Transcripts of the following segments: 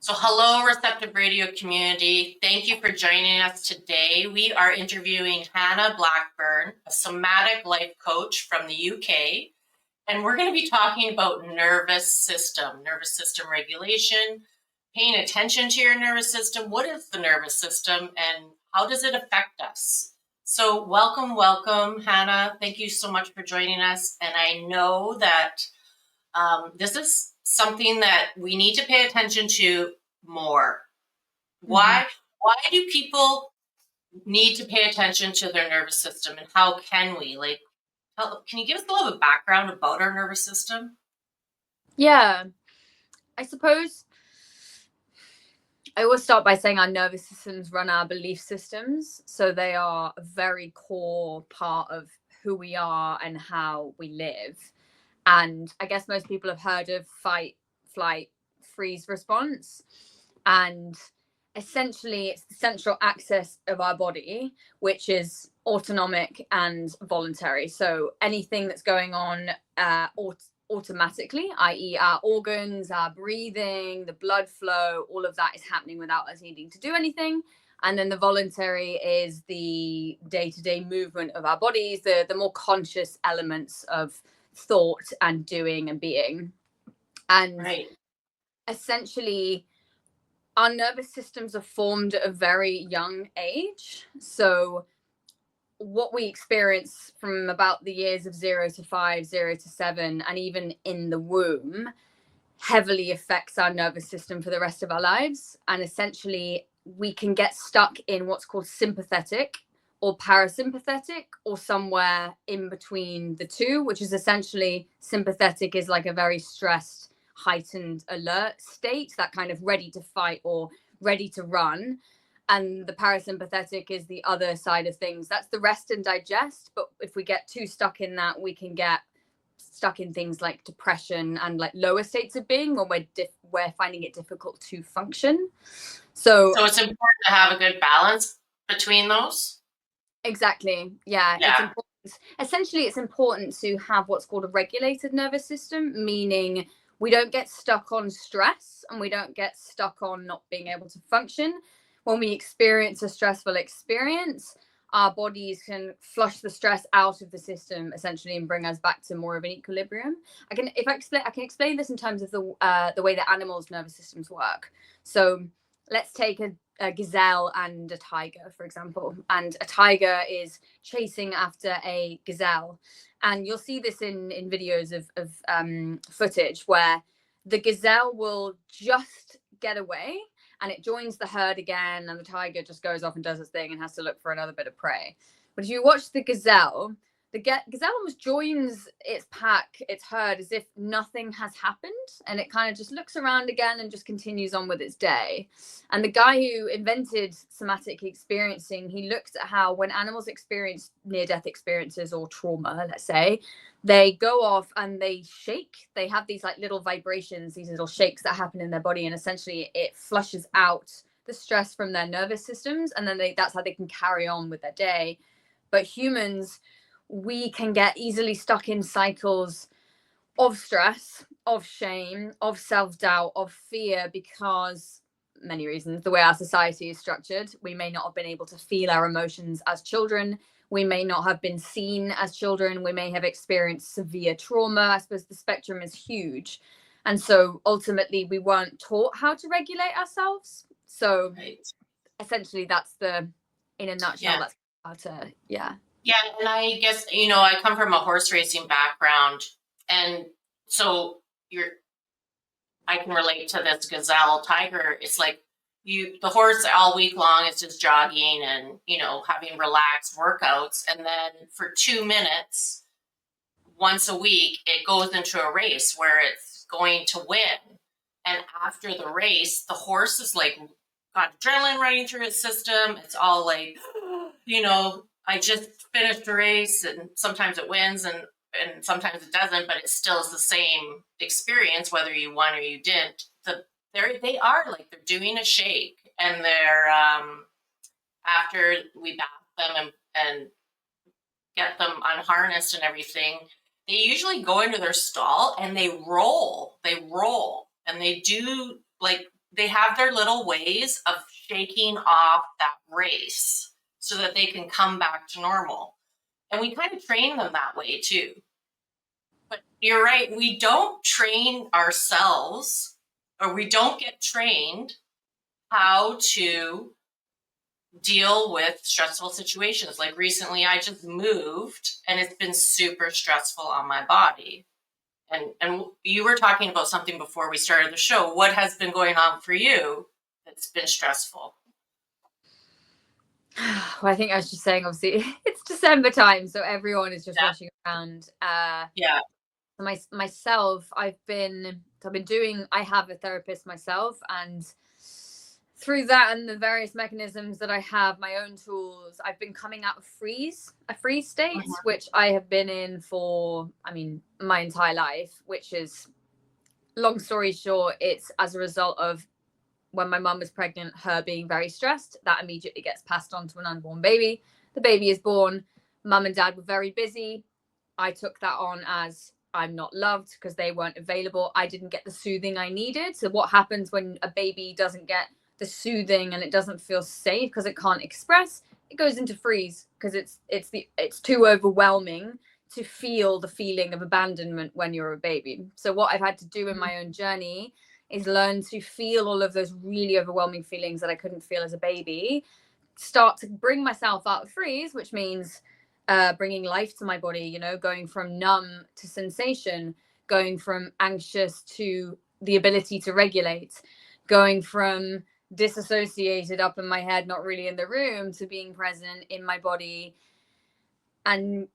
So hello, Receptive Radio community. Thank you for joining us today. We are interviewing Hannah Blackburn, a Somatic Life Coach from the UK. And we're going to be talking about nervous system regulation, paying attention to your nervous system. What is the nervous system and how does it affect us? So welcome, Hannah. Thank you so much for joining us. And I know that this is something that we need to pay attention to more. Why do people need to pay attention to their nervous system, and how can we? Can you give us a little bit of background about our nervous system? Yeah, I suppose I always start by saying our nervous systems run our belief systems. So they are a very core part of who we are and how we live. And I guess most people have heard of fight, flight, freeze response. And essentially, it's the central axis of our body, which is autonomic and voluntary. So anything that's going on automatically, i.e. our organs, our breathing, the blood flow, all of that is happening without us needing to do anything. And then the voluntary is the day-to-day movement of our bodies, the more conscious elements of thought and doing and being. And essentially, our nervous systems are formed at a very young age. So what we experience from about the years of 0 to 5, 0 to 7, and even in the womb heavily affects our nervous system for the rest of our lives. And essentially, we can get stuck in what's called sympathetic or parasympathetic, or somewhere in between the two, which is essentially sympathetic is like a very stressed, heightened, alert state, that kind of ready to fight or ready to run. And the parasympathetic is the other side of things. That's the rest and digest. But if we get too stuck in that, we can get stuck in things like depression and like lower states of being when we're finding it difficult to function. So it's important to have a good balance between those. Exactly. Yeah. It's important. Essentially, it's important to have what's called a regulated nervous system, meaning we don't get stuck on stress and we don't get stuck on not being able to function. When we experience a stressful experience, our bodies can flush the stress out of the system essentially and bring us back to more of an equilibrium. I can explain this in terms of the way that animals' nervous systems work. So let's take a gazelle and a tiger, for example. And a tiger is chasing after a gazelle. And you'll see this in videos of footage where the gazelle will just get away and it joins the herd again, and the tiger just goes off and does its thing and has to look for another bit of prey. But if you watch the gazelle almost joins its pack, its herd, as if nothing has happened, and it kind of just looks around again and just continues on with its day. And the guy who invented somatic experiencing, he looked at how when animals experience near-death experiences or trauma, let's say, they go off and they shake. They have these like little vibrations, these little shakes that happen in their body, and essentially it flushes out the stress from their nervous systems, and then that's how they can carry on with their day. But humans, we can get easily stuck in cycles of stress, of shame, of self-doubt, of fear, because many reasons. The way our society is structured, we may not have been able to feel our emotions as children. We may not have been seen as children. We may have experienced severe trauma. I suppose the spectrum is huge. And so ultimately, we weren't taught how to regulate ourselves. So essentially, that's in a nutshell, that's how to, Yeah, and I guess, I come from a horse racing background, and so I can relate to this gazelle tiger. It's like the horse all week long is just jogging and, having relaxed workouts. And then for 2 minutes, once a week, it goes into a race where it's going to win. And after the race, the horse is like got adrenaline running through its system. It's all like, I just finished a race, and sometimes it wins and sometimes it doesn't, but it still is the same experience whether you won or you didn't. They are like they're doing a shake, and they're after we bath them and get them unharnessed and everything, they usually go into their stall and they roll, and they do like they have their little ways of shaking off that race so that they can come back to normal. And we kind of train them that way too. But you're right, we don't train ourselves, or we don't get trained how to deal with stressful situations. Like recently I just moved and it's been super stressful on my body. And you were talking about something before we started the show. What has been going on for you that's been stressful? Well, I think I was just saying, obviously, it's December time, so everyone is just rushing around. Yeah. Myself, I have a therapist myself, and through that and the various mechanisms that I have, my own tools, I've been coming out of a freeze state, which I have been in for, my entire life, which is, long story short, it's as a result of when my mum was pregnant, her being very stressed, that immediately gets passed on to an unborn baby. The baby is born. Mum and dad were very busy. I took that on as I'm not loved because they weren't available. I didn't get the soothing I needed. So what happens when a baby doesn't get the soothing and it doesn't feel safe because it can't express? It goes into freeze because it's too overwhelming to feel the feeling of abandonment when you're a baby. So what I've had to do in my own journey is learn to feel all of those really overwhelming feelings that I couldn't feel as a baby, start to bring myself out of freeze, which means bringing life to my body, going from numb to sensation, going from anxious to the ability to regulate, going from disassociated up in my head, not really in the room, to being present in my body. And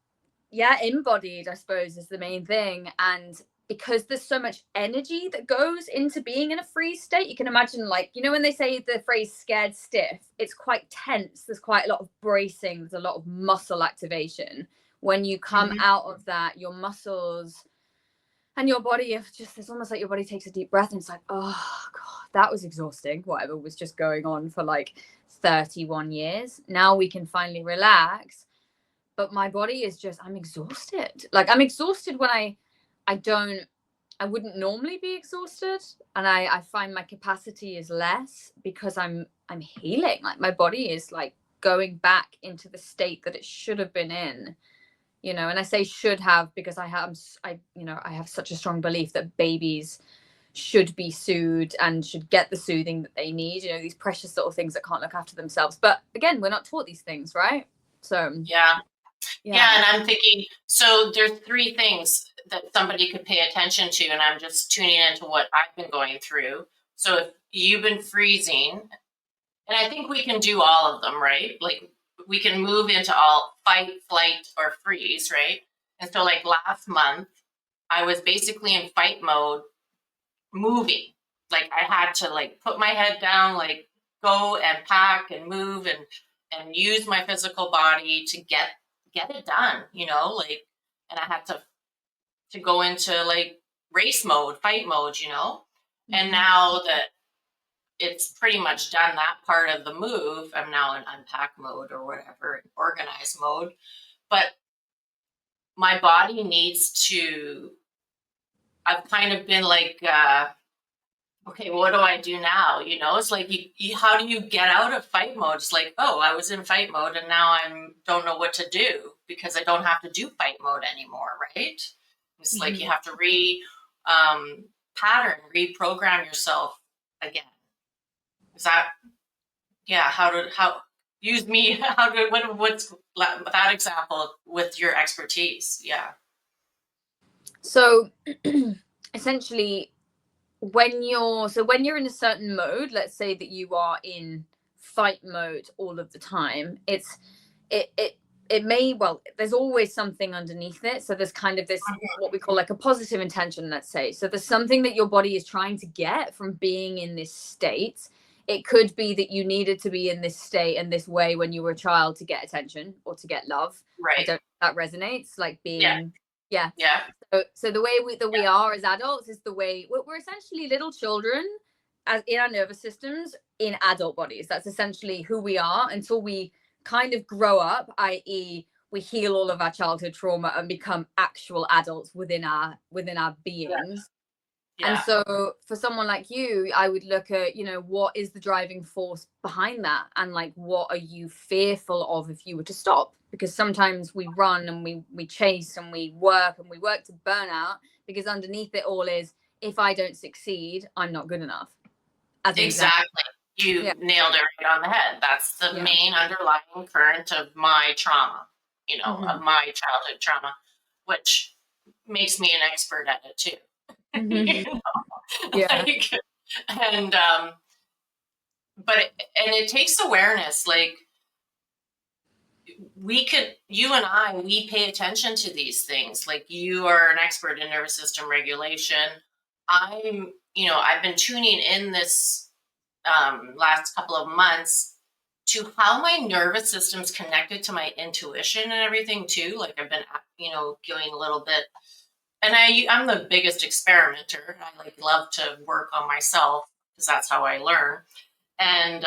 embodied, I suppose, is the main thing. And because there's so much energy that goes into being in a freeze state, you can imagine, when they say the phrase scared stiff, it's quite tense. There's quite a lot of bracing. There's a lot of muscle activation. When you come out of that, your muscles and your body it's almost like your body takes a deep breath and it's like, oh God, that was exhausting. Whatever was just going on for 31 years. Now we can finally relax. But my body is I'm exhausted. I'm exhausted when I wouldn't normally be exhausted. And I find my capacity is less because I'm healing. My body is going back into the state that it should have been in, and I say should have because I have such a strong belief that babies should be soothed and should get the soothing that they need, these precious little things that can't look after themselves. But again, we're not taught these things, right? So yeah, and I'm thinking, so there's 3 things that somebody could pay attention to, and I'm just tuning into what I've been going through. So if you've been freezing, and I think we can do all of them, right? We can move into all fight, flight, or freeze, right? And so last month, I was basically in fight mode, moving. I had to put my head down, go and pack and move and use my physical body to get it done, and I had to go into race mode, fight mode, and now that it's pretty much done that part of the move, I'm now in unpack mode or whatever, organize mode. But my body needs to, I've kind of been okay, what do I do now? It's how do you get out of fight mode? It's oh, I was in fight mode and now don't know what to do because I don't have to do fight mode anymore, right? It's you have to pattern, reprogram yourself again. Is that, use me, what's that example with your expertise? Yeah. So essentially, when you're in a certain mode, let's say that you are in fight mode all of the time, it may, there's always something underneath it. So there's kind of this, what we call a positive intention, let's say. So there's something that your body is trying to get from being in this state. It could be that you needed to be in this state and this way when you were a child to get attention or to get love. Right. I don't know if that resonates, being, yeah. So the way we are as adults is the way we're essentially little children as in our nervous systems in adult bodies. That's essentially who we are until we kind of grow up, i.e. we heal all of our childhood trauma and become actual adults within our beings. And so for someone like you, I would look at, what is the driving force behind that? And like, what are you fearful of if you were to stop? Because sometimes we run and we chase and we work to burnout, because underneath it all is, if I don't succeed, I'm not good enough. Exactly. You nailed it right on the head. That's the main underlying current of my trauma, of my childhood trauma, which makes me an expert at it too. And it takes awareness. Like, you and I, we pay attention to these things. Like, you are an expert in nervous system regulation. I've been tuning in this last couple of months to how my nervous system's connected to my intuition and everything too. Like, I've been, going a little bit, and I'm the biggest experimenter. I love to work on myself because that's how I learn. And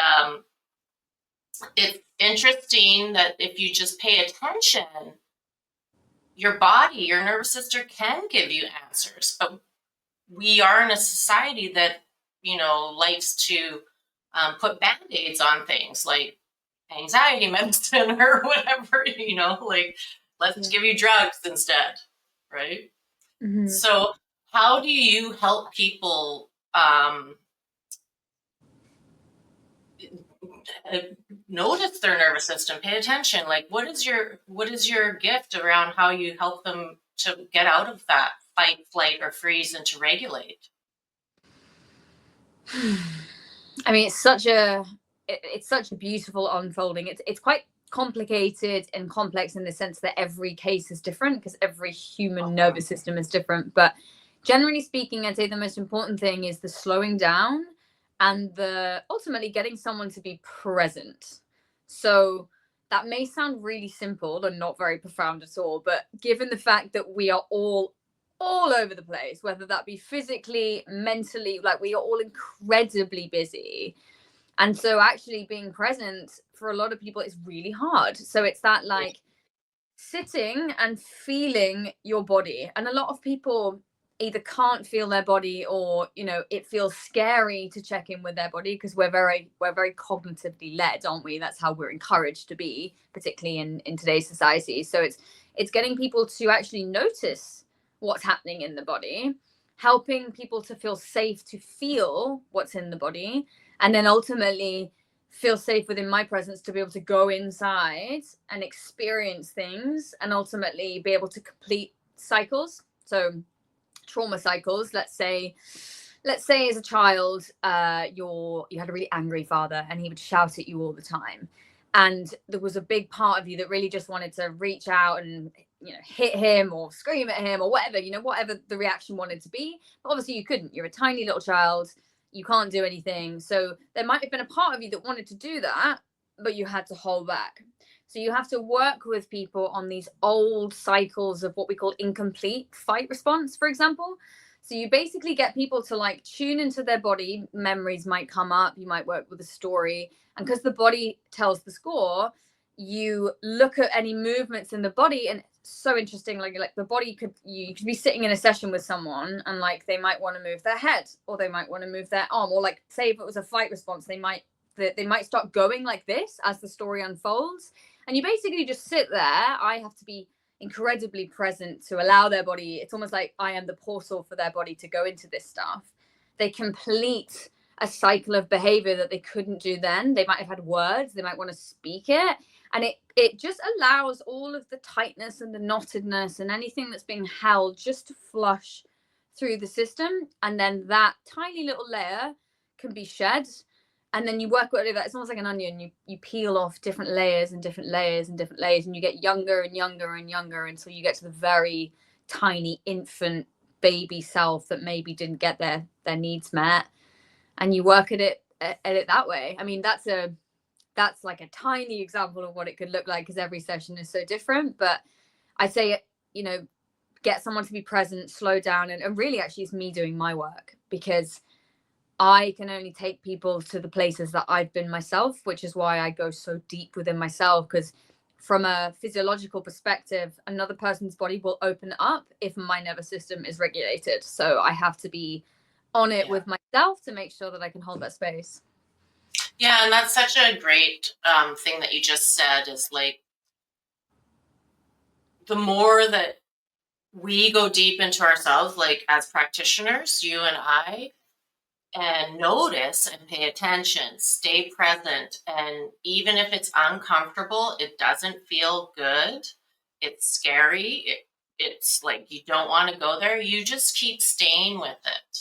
it's interesting that if you just pay attention, your body, your nervous system can give you answers. But we are in a society that, likes to put Band-Aids on things like anxiety medicine or whatever, let's give you drugs instead, right? So how do you help people notice their nervous system, pay attention? Like, what is your gift around how you help them to get out of that fight, flight, or freeze and to regulate? I mean, it's such a beautiful unfolding. It's quite complicated and complex in the sense that every case is different, because every human nervous system is different. But generally speaking, I'd say the most important thing is the slowing down and the ultimately getting someone to be present. So that may sound really simple and not very profound at all, but given the fact that we are all over the place, whether that be physically, mentally, like, we are all incredibly busy. And so actually being present for a lot of people is really hard. So it's that, like, sitting and feeling your body. And a lot of people either can't feel their body, or, it feels scary to check in with their body, because we're very cognitively led, aren't we? That's how we're encouraged to be, particularly in today's society. So it's getting people to actually notice what's happening in the body, helping people to feel safe to feel what's in the body, and then ultimately feel safe within my presence to be able to go inside and experience things, and ultimately be able to complete cycles. So trauma cycles, let's say as a child, you had a really angry father and he would shout at you all the time, and there was a big part of you that really just wanted to reach out and hit him or scream at him or whatever, whatever the reaction wanted to be. But obviously you couldn't. You're a tiny little child, you can't do anything. So there might have been a part of you that wanted to do that, but you had to hold back. So you have to work with people on these old cycles of what we call incomplete fight response, for example. So you basically get people to, like, tune into their body. Memories might come up. You might work with a story. And because the body tells the score, you look at any movements in the body. And it's so interesting. Like the body you could be sitting in a session with someone, and, like, they might want to move their head, or they might want to move their arm, or, like, say if it was a fight response, they might start going like this as the story unfolds. And you basically just sit there. I have to be incredibly present to allow their body. It's almost like I am the portal for their body to go into this stuff. They complete a cycle of behavior that they couldn't do then. They might have had words, they might want to speak it. And it just allows all of the tightness and the knottedness and anything that's being held just to flush through the system. And then that tiny little layer can be shed. And then you work with it. It's almost like an onion. You peel off different layers and different layers and different layers, and you get younger and younger and younger until you get to the very tiny infant baby self that maybe didn't get their needs met. And you work at it that way. I mean, that's like a tiny example of what it could look like, because every session is so different. But I say, get someone to be present, slow down, and really actually it's me doing my work, because I can only take people to the places that I've been myself, which is why I go so deep within myself, because from a physiological perspective, another person's body will open up if my nervous system is regulated. So I have to be on it with myself to make sure that I can hold that space. Yeah, and that's such a great thing that you just said, is like, the more that we go deep into ourselves, like as practitioners, you and I, and notice and pay attention, stay present. And even if it's uncomfortable, it doesn't feel good, it's scary, it's like you don't want to go there, you just keep staying with it.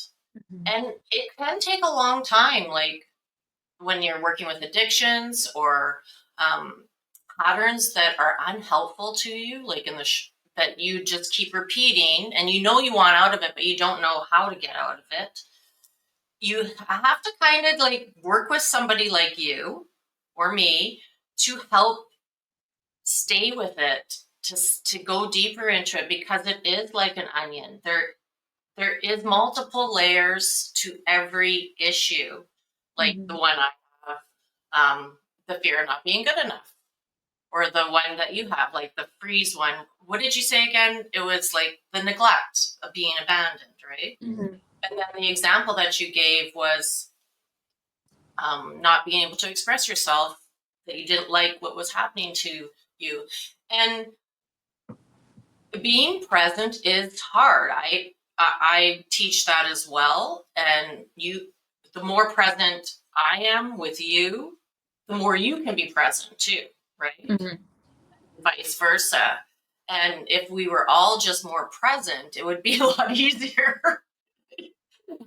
And it can take a long time, like when you're working with addictions or patterns that are unhelpful to you, like in the that you just keep repeating, and you know you want out of it, but you don't know how to get out of it. You have to kind of like work with somebody like you or me to help stay with it, to go deeper into it, because it is like an onion. There is multiple layers to every issue, like the one I have, the fear of not being good enough, or the one that you have, like the freeze one. What did you say again? It was like the neglect of being abandoned, right? And then the example that you gave was not being able to express yourself, that you didn't like what was happening to you. And being present is hard. I teach that as well. And the more present I am with you, the more you can be present too, right? Vice versa. And if we were all just more present, it would be a lot easier.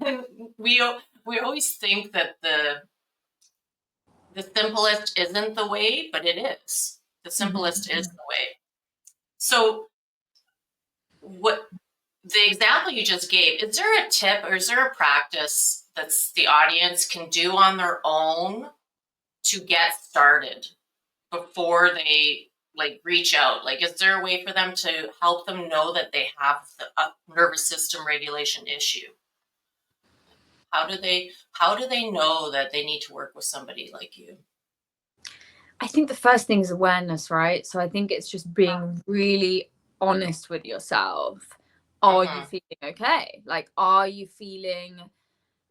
And we always think that the simplest isn't the way, but it is. The simplest is the way. So what the example you just gave, is there a tip or is there a practice that the audience can do on their own to get started before they like reach out? Like, is there a way for them to help them know that they have a nervous system regulation issue? How do they know that they need to work with somebody like you? I think the first thing is awareness, right? So I think it's just being really honest with yourself. Are you feeling okay? Like, are you feeling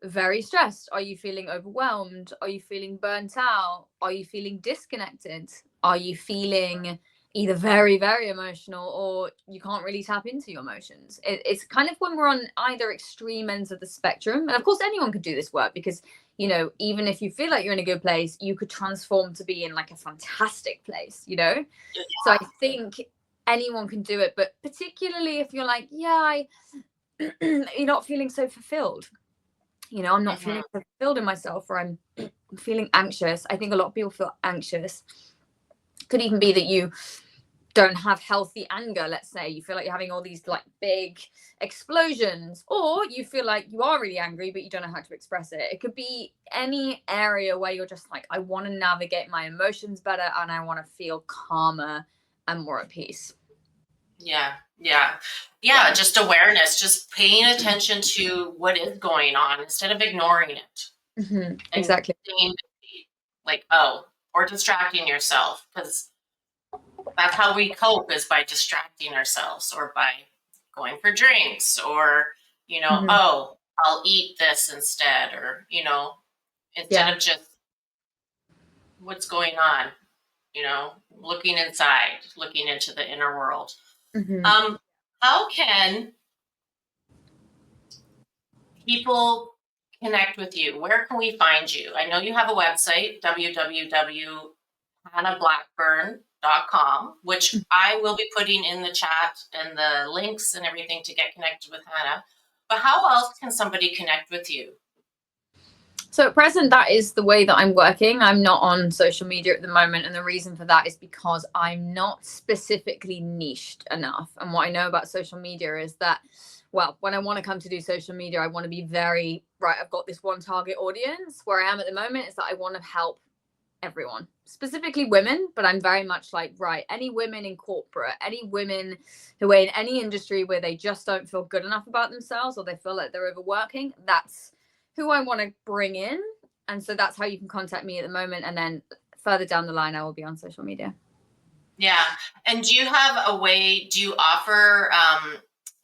very stressed? Are you feeling overwhelmed? Are you feeling burnt out? Are you feeling disconnected? Are you feeling either very, very emotional, or you can't really tap into your emotions? It's kind of when we're on either extreme ends of the spectrum. And of course, anyone could do this work, because, you know, even if you feel like you're in a good place, you could transform to be in like a fantastic place, you know? Yeah. So I think anyone can do it, but particularly if you're like, yeah, you're not feeling so fulfilled. You know, I'm not feeling fulfilled in myself, or I'm feeling anxious. I think a lot of people feel anxious. Could even be that you don't have healthy anger. Let's say you feel like you're having all these like big explosions, or you feel like you are really angry, but you don't know how to express it. It could be any area where you're just like, I want to navigate my emotions better, and I want to feel calmer and more at peace. Yeah, just awareness, just paying attention to what is going on instead of ignoring it. Exactly. Like, or distracting yourself, because that's how we cope, is by distracting ourselves, or by going for drinks, or, you know, I'll eat this instead, or, you know, instead of just what's going on, you know, looking inside, looking into the inner world. How can people connect with you? Where can we find you? I know you have a website, www.hannahblackburn.com, which I will be putting in the chat, and the links and everything to get connected with Hannah. But how else can somebody connect with you? So at present, that is the way that I'm working. I'm not on social media at the moment. And the reason for that is because I'm not specifically niched enough. And what I know about social media is that, well, when I want to come to do social media, I want to be very, right, I've got this one target audience. Where I am at the moment is that I want to help everyone, specifically women, but I'm very much like, right, any women in corporate, any women who are in any industry where they just don't feel good enough about themselves, or they feel like they're overworking, that's who I want to bring in. And so that's how you can contact me at the moment. And then further down the line, I will be on social media. Yeah. And do you have a way, do you offer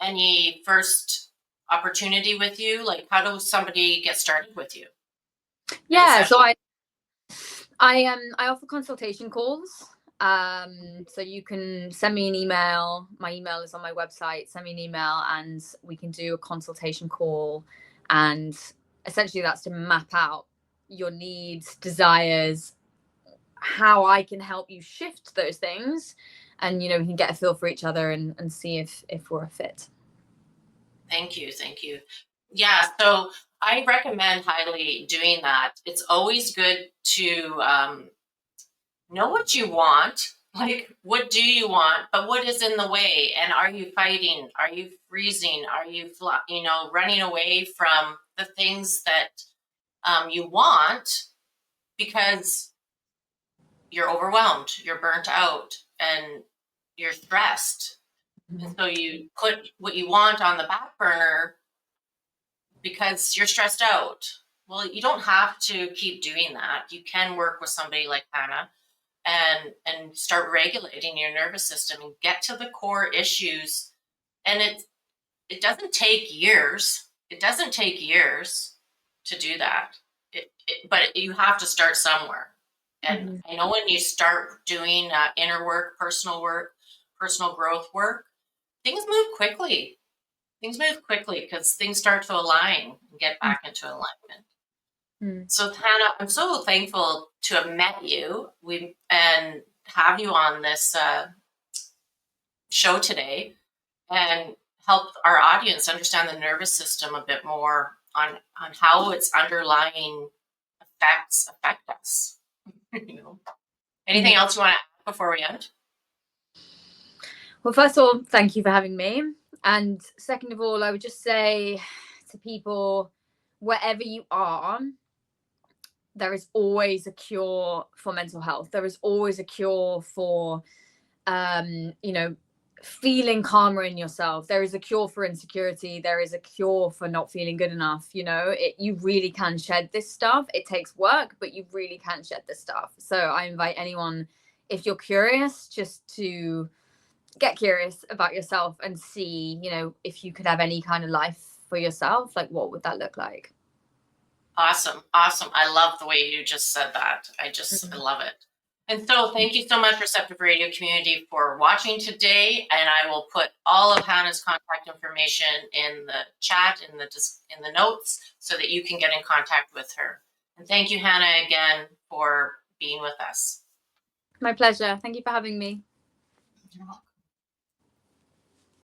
any first opportunity with you? Like, how does somebody get started with you? Yeah, so I offer consultation calls. So you can send me an email. My email is on my website. Send me an email and we can do a consultation call. And essentially that's to map out your needs, desires, how I can help you shift those things. And, you know, we can get a feel for each other and see if we're a fit. Thank you. Thank you. Yeah. So I recommend highly doing that. It's always good to know what you want. Like, what do you want? But what is in the way? And are you fighting? Are you freezing? Are you, running away from the things that you want because you're overwhelmed, you're burnt out, and you're stressed? And so you put what you want on the back burner because you're stressed out. Well, you don't have to keep doing that. You can work with somebody like Hannah and start regulating your nervous system and get to the core issues. And it doesn't take years. It doesn't take years to do that. But you have to start somewhere. And I know when you start doing inner work, personal growth work, things move quickly. Things move quickly because things start to align and get back into alignment. So Hannah, I'm so thankful to have met you and have you on this show today and help our audience understand the nervous system a bit more on how its underlying effects affect us. Anything else you want to add before we end? Well, first of all, thank you for having me. And second of all, I would just say to people, wherever you are, there is always a cure for mental health. There is always a cure for, feeling calmer in yourself. There is a cure for insecurity. There is a cure for not feeling good enough. You really can shed this stuff. It takes work, but you really can shed this stuff. So I invite anyone, if you're curious, just to get curious about yourself and see, if you could have any kind of life for yourself, like what would that look like? Awesome. I love the way you just said that. I love it. And so thank you so much, Receptive Radio community, for watching today. And I will put all of Hannah's contact information in the chat, in the notes, so that you can get in contact with her. And thank you, Hannah, again for being with us. My pleasure. Thank you for having me. You're welcome.